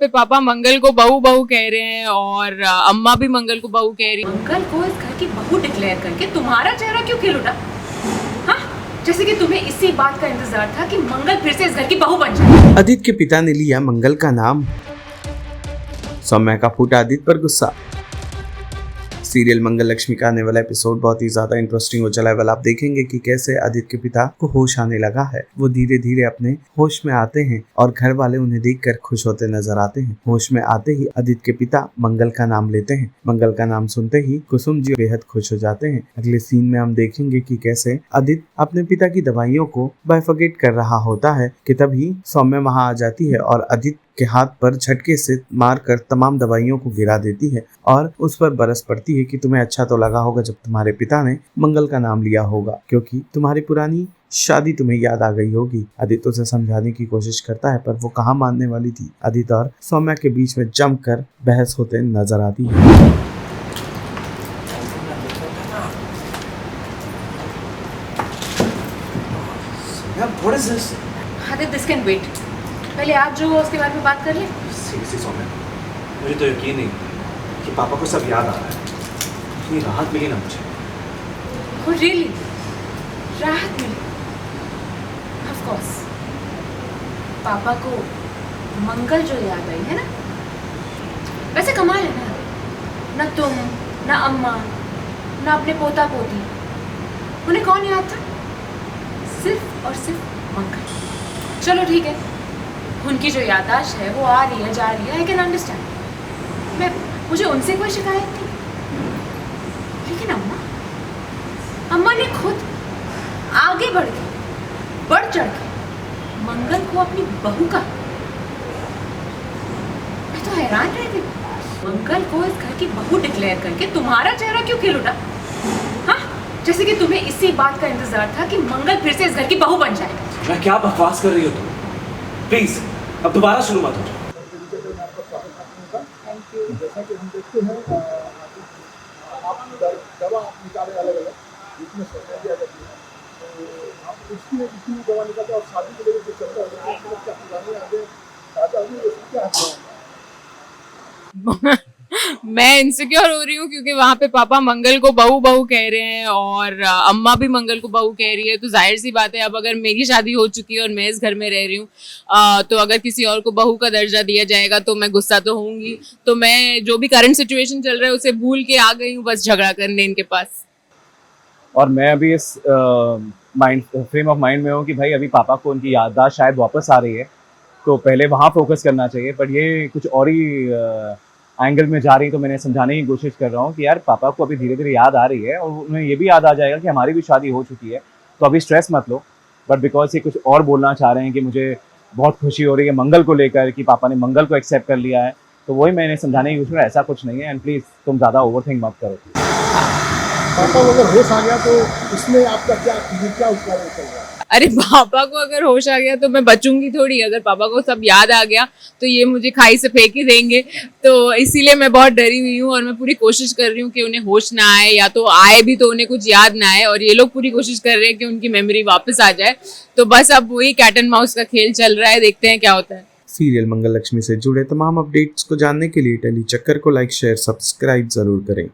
पे पापा मंगल को बहू बहू कह रहे हैं और अम्मा भी मंगल को बहू कह रही है। मंगल को इस घर की बहू डिक्लेयर करके तुम्हारा चेहरा क्यों खिल उठा? हाँ, जैसे कि तुम्हें इसी बात का इंतजार था कि मंगल फिर से इस घर की बहू बन जाए। आदित्य के पिता ने लिया मंगल का नाम। सौम्या का फूटा आदित्य पर गुस्सा। सीरियल मंगल लक्ष्मी का आने वाला एपिसोड बहुत ही ज्यादा इंटरेस्टिंग हो चला है। वाला आप देखेंगे कि कैसे आदित्य के पिता को होश आने लगा है। वो धीरे धीरे अपने होश में आते हैं और घर वाले उन्हें देखकर खुश होते नजर आते हैं। होश में आते ही आदित्य के पिता मंगल का नाम लेते हैं। मंगल का नाम सुनते ही कुसुम जी बेहद खुश हो जाते हैं। अगले सीन में हम देखेंगे कि कैसे आदित्य अपने पिता की दवाइयों को बाइफर्केट कर रहा होता है कि तभी सौम्या वहां आ जाती है और आदित्य के हाथ पर झटके से मारकर तमाम दवाइयों को गिरा देती है और उस पर बरस पड़ती है कि तुम्हें अच्छा तो लगा होगा जब तुम्हारे पिता ने मंगल का नाम लिया होगा, क्योंकि तुम्हारी पुरानी शादी तुम्हें याद आ गई होगी। आदित्य उसे समझाने की कोशिश करता है पर वो कहाँ मानने वाली थी। आदित्य और सौम्या के बीच में जमकर बहस होते नजर आती है। Aditya, this can wait. पहले आप जो हो उसके बारे में बात कर ले। सीरियसली सौम्या, मुझे तो यकीन नहीं कि पापा को सब याद आ रहा है। इतनी राहत मिली ना मुझे। Oh, really? राहत मिली? Of course. पापा को मंगल जो याद आई है ना, वैसे कमाल है ना। ना तुम, ना अम्मा, ना अपने पोता पोती, उन्हें कौन याद था? सिर्फ और सिर्फ मंगल। चलो ठीक है, उनकी जो याददाश्त है वो आ रही है जा रही है, आई कैन अंडरस्टैंड। मुझे उनसे कोई शिकायत नहीं, लेकिन अम्मा ने खुद आगे बढ़ चढ़ के मंगल को अपनी बहू का। मैं तो हैरान रह गई। मंगल को इस घर की बहू डिक्लेयर करके तुम्हारा चेहरा क्यों खिल उठा? हाँ, जैसे कि तुम्हें इसी बात का इंतजार था कि मंगल फिर से इस घर की बहू बन जाए। मैं क्या बकवास कर रही हो तुम? प्लीज अब दोबारा शुरू मत हो जाओ। जैसा कि हम देखते हैं आप दवा निकाले अलग-अलग, इसमें सफाई आ जाती है, तो आप उसकी इतनी दवा निकालते और शादी के लिए जो चलता है तो क्या पुरानी आगे ताजा हुई क्या है? मैं इनसिक्योर हो रही हूँ क्योंकि वहाँ पे पापा मंगल को बहू बहू कह रहे हैं और अम्मा भी मंगल को बहू कह रही है। तो जाहिर सी बात है, अब अगर मेरी शादी हो चुकी है और मैं इस घर में रह रही हूँ तो अगर किसी और को बहू का दर्जा दिया जाएगा तो मैं गुस्सा तो होंगी। तो मैं जो भी करंट सिचुएशन चल रहा है उसे भूल के आ गई हूँ बस झगड़ा करने इनके पास। और मैं अभी इस फ्रेम ऑफ माइंड में हूँ कि भाई अभी पापा को उनकी याददाश्त शायद वापस आ रही है, तो पहले वहाँ फोकस करना चाहिए। पर ये कुछ और ही एंगल में जा रही, तो मैंने समझाने की कोशिश कर रहा हूँ कि यार पापा को अभी धीरे धीरे याद आ रही है और उन्हें ये भी याद आ जाएगा कि हमारी भी शादी हो चुकी है, तो अभी स्ट्रेस मत लो। बट बिकॉज ये कुछ और बोलना चाह रहे हैं कि मुझे बहुत खुशी हो रही है मंगल को लेकर कि पापा ने मंगल को एक्सेप्ट कर लिया है, तो वही मैंने समझाने की कोशिश। ऐसा कुछ नहीं है, एंड प्लीज़ तुम ज़्यादा ओवरथिंक मत करो। पापा को अगर होश आ गया तो इसमें आपका क्या उपचार चल रहा है? अरे पापा को अगर होश आ गया तो मैं बचूंगी थोड़ी। अगर पापा को सब याद आ गया तो ये मुझे खाई से फेंक ही देंगे, तो इसीलिए मैं बहुत डरी हुई हूँ और मैं पूरी कोशिश कर रही हूँ कि उन्हें होश ना आए, या तो आए भी तो उन्हें कुछ याद ना आए। और ये लोग पूरी कोशिश कर रहे हैं कि उनकी मेमोरी वापस आ जाए। तो बस अब वही कैट एंड माउस का खेल चल रहा है, देखते हैं क्या होता है। सीरियल मंगल लक्ष्मी से जुड़े तमाम अपडेट्स को जानने के लिए टेली चक्कर को लाइक शेयर सब्सक्राइब जरूर करें।